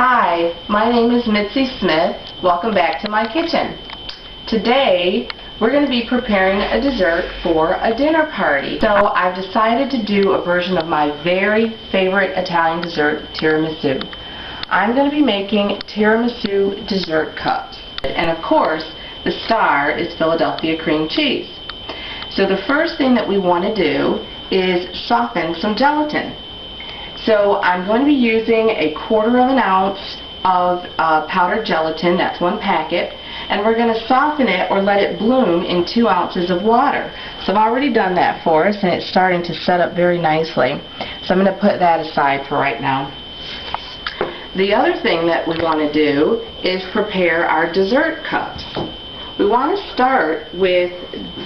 Hi, my name is Mitzi Smith. Welcome back to my kitchen. Today we're going to be preparing a dessert for a dinner party. So I've decided to do a version of my very favorite Italian dessert, tiramisu. I'm going to be making tiramisu dessert cups. And of course, the star is Philadelphia cream cheese. So the first thing that we want to do is soften some gelatin. So I'm going to be using 1/4 ounce of powdered gelatin, that's 1 packet, and we're going to soften it or let it bloom in 2 ounces of water. So I've already done that for us and it's starting to set up very nicely. So I'm going to put that aside for right now. The other thing that we want to do is prepare our dessert cups. We want to start with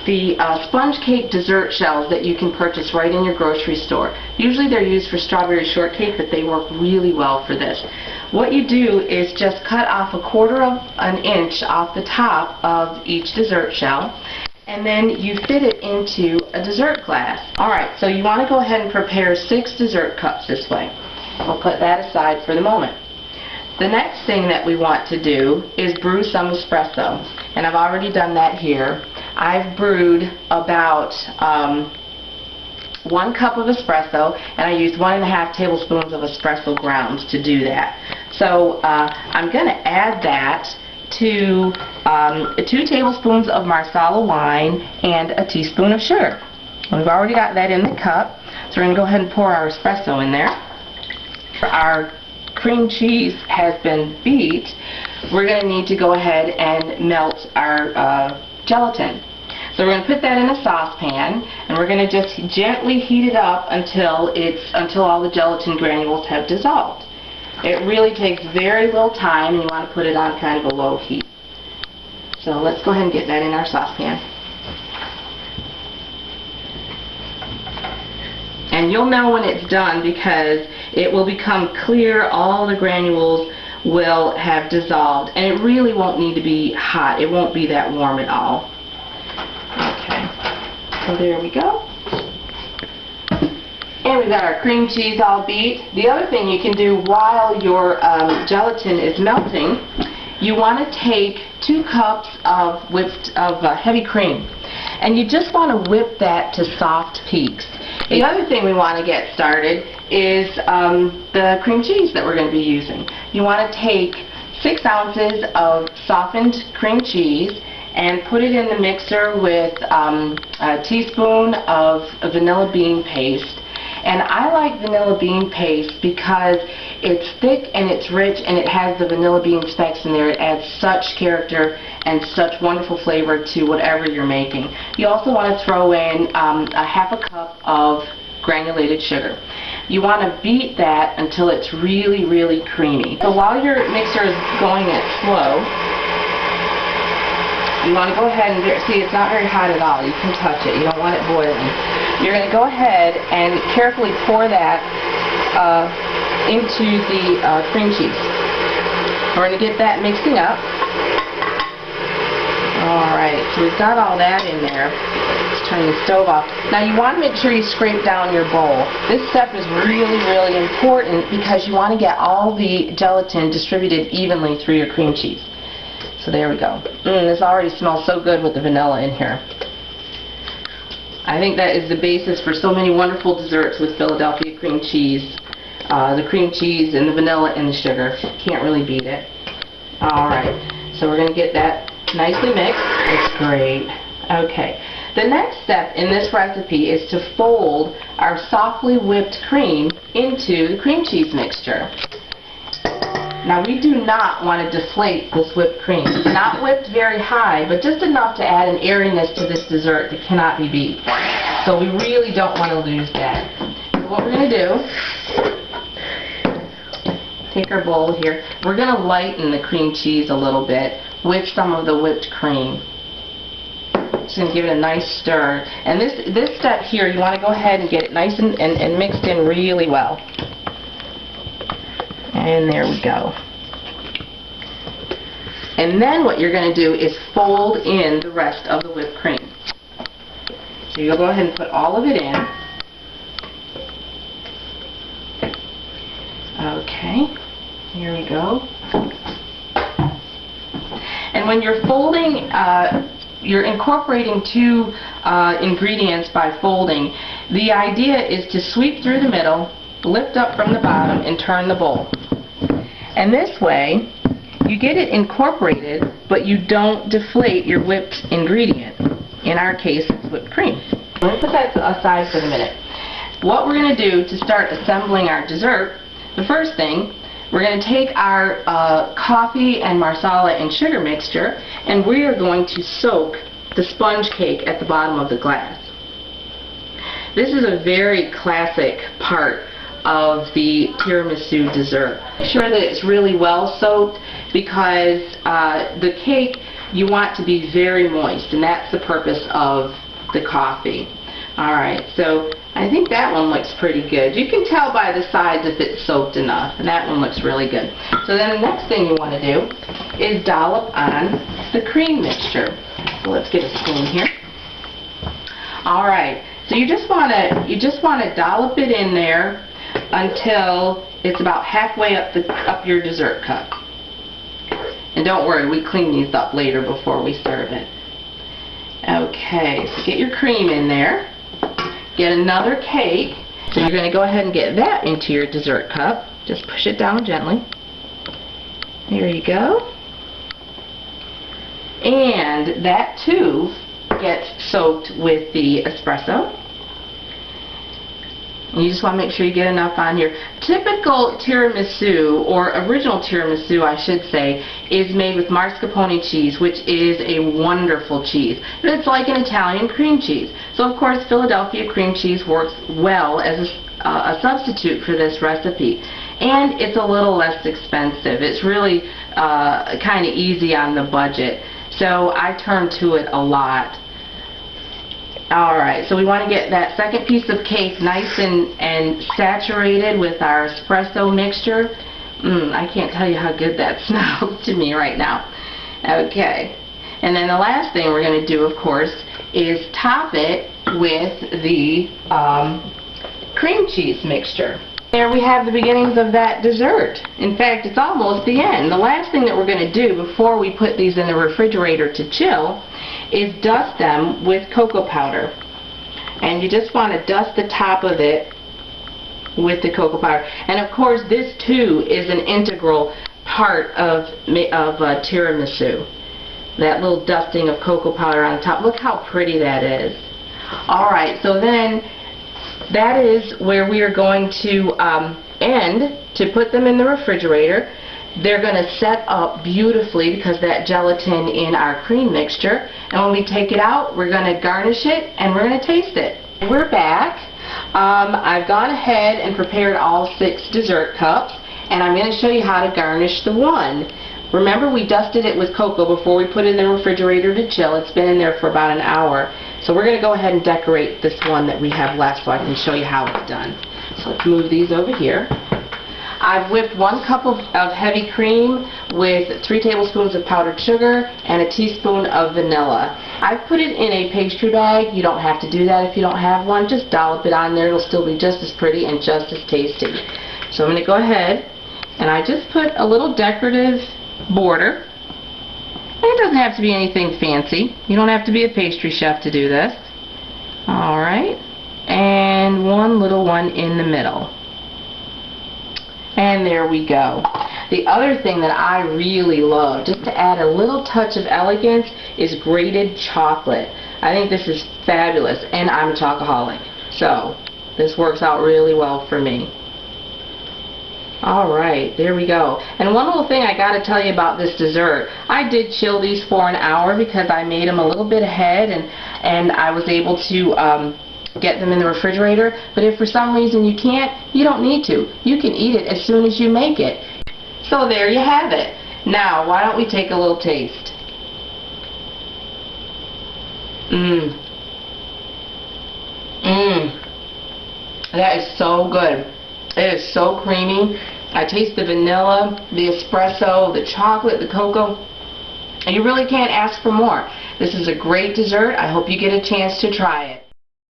the sponge cake dessert shells that you can purchase right in your grocery store. Usually they're used for strawberry shortcake, but they work really well for this. What you do is just cut off 1/4 inch off the top of each dessert shell, and then you fit it into a dessert glass. Alright, so you want to go ahead and prepare 6 dessert cups this way. We'll put that aside for the moment. The next thing that we want to do is brew some espresso, and I've already done that here. I've brewed about 1 cup of espresso, and I used 1½ tablespoons of espresso grounds to do that. So I'm going to add that to 2 tablespoons of Marsala wine and a teaspoon of sugar. We've already got that in the cup, so we're going to go ahead and pour our espresso in there. Our cream cheese has been beat. We're going to need to go ahead and melt our gelatin. So we're going to put that in a saucepan, and we're going to just gently heat it up until all the gelatin granules have dissolved. It really takes very little time, and you want to put it on kind of a low heat. So let's go ahead and get that in our saucepan. And you'll know when it's done because it will become clear, all the granules will have dissolved, and it really won't need to be hot. It won't be that warm at all. Okay, so there we go. And we've got our cream cheese all beat. The other thing you can do while your gelatin is melting, you want to take 2 cups of heavy cream, and you just want to whip that to soft peaks. The other thing we want to get started is the cream cheese that we're going to be using. You want to take 6 ounces of softened cream cheese and put it in the mixer with a teaspoon of vanilla bean paste. And I like vanilla bean paste because it's thick and it's rich and it has the vanilla bean specks in there. It adds such character and such wonderful flavor to whatever you're making. You also want to throw in 1/2 cup of granulated sugar. You want to beat that until it's really, really creamy. So while your mixer is going at slow, you want to go ahead and see it's not very hot at all. You can touch it. You don't want it boiling. You're going to go ahead and carefully pour that into the cream cheese. We're going to get that mixing up. Alright, so we've got all that in there. Let's turn the stove off. Now you want to make sure you scrape down your bowl. This step is really, really important because you want to get all the gelatin distributed evenly through your cream cheese. So there we go. This already smells so good with the vanilla in here. I think that is the basis for so many wonderful desserts with Philadelphia cream cheese. The cream cheese and the vanilla and the sugar. Can't really beat it. Alright, so we're going to get that nicely mixed. It's great. Okay. The next step in this recipe is to fold our softly whipped cream into the cream cheese mixture. Now we do not want to deflate this whipped cream. Not whipped very high, but just enough to add an airiness to this dessert that cannot be beat. So we really don't want to lose that. So what we're going to do, take our bowl here, we're going to lighten the cream cheese a little bit with some of the whipped cream. Just going to give it a nice stir. And this step here, you want to go ahead and get it nice and mixed in really well. And there we go. And then what you're going to do is fold in the rest of the whipped cream. So you'll go ahead and put all of it in. Okay. Here we go. And when you're folding, you're incorporating two ingredients by folding. The idea is to sweep through the middle, lift up from the bottom, and turn the bowl. And this way, you get it incorporated, but you don't deflate your whipped ingredient. In our case, it's whipped cream. I'm going to put that aside for the minute. What we're going to do to start assembling our dessert, the first thing, we're going to take our coffee and marsala and sugar mixture, and we are going to soak the sponge cake at the bottom of the glass. This is a very classic part of the tiramisu dessert. Make sure that it's really well soaked, because the cake you want to be very moist, and that's the purpose of the coffee. Alright, so I think that one looks pretty good. You can tell by the sides if it's soaked enough, and that one looks really good. So then the next thing you want to do is dollop on the cream mixture. So let's get a spoon here. Alright, so you just want to dollop it in there until it's about halfway up your dessert cup. And don't worry, we clean these up later before we serve it. Okay, so get your cream in there. Get another cake. So you're going to go ahead and get that into your dessert cup. Just push it down gently. There you go. And that too gets soaked with the espresso. And you just want to make sure you get enough on here. Typical tiramisu, or original tiramisu I should say, is made with mascarpone cheese, which is a wonderful cheese. But it's like an Italian cream cheese. So of course Philadelphia cream cheese works well as a substitute for this recipe. And it's a little less expensive. It's really kind of easy on the budget. So I turn to it a lot. Alright, so we want to get that second piece of cake nice and saturated with our espresso mixture. I can't tell you how good that smells to me right now. Okay, and then the last thing we're going to do, of course, is top it with the cream cheese mixture. There we have the beginnings of that dessert. In fact, it's almost the end. The last thing that we're going to do before we put these in the refrigerator to chill is dust them with cocoa powder. And you just want to dust the top of it with the cocoa powder. And of course, this too is an integral part of tiramisu. That little dusting of cocoa powder on top. Look how pretty that is. Alright, so then that is where we are going to end to put them in the refrigerator. They're going to set up beautifully because that gelatin in our cream mixture. And when we take it out, we're going to garnish it and we're going to taste it. We're back. I've gone ahead and prepared all 6 dessert cups, and I'm going to show you how to garnish the one. Remember, we dusted it with cocoa before we put it in the refrigerator to chill. It's been in there for about an hour. So we're going to go ahead and decorate this one that we have left so I can show you how it's done. So let's move these over here. I've whipped 1 cup of heavy cream with 3 tablespoons of powdered sugar and a teaspoon of vanilla. I've put it in a pastry bag. You don't have to do that if you don't have one. Just dollop it on there. It'll still be just as pretty and just as tasty. So I'm going to go ahead and I just put a little decorative border. And it doesn't have to be anything fancy. You don't have to be a pastry chef to do this. Alright. And 1 little one in the middle. And there we go. The other thing that I really love, just to add a little touch of elegance, is grated chocolate. I think this is fabulous, and I'm a chocoholic. So, this works out really well for me. Alright, there we go. And one little thing I got to tell you about this dessert. I did chill these for an hour because I made them a little bit ahead, and I was able to get them in the refrigerator. But if for some reason you can't, you don't need to. You can eat it as soon as you make it. So there you have it. Now, why don't we take a little taste? That is so good. It is so creamy. I taste the vanilla, the espresso, the chocolate, the cocoa. And you really can't ask for more. This is a great dessert. I hope you get a chance to try it.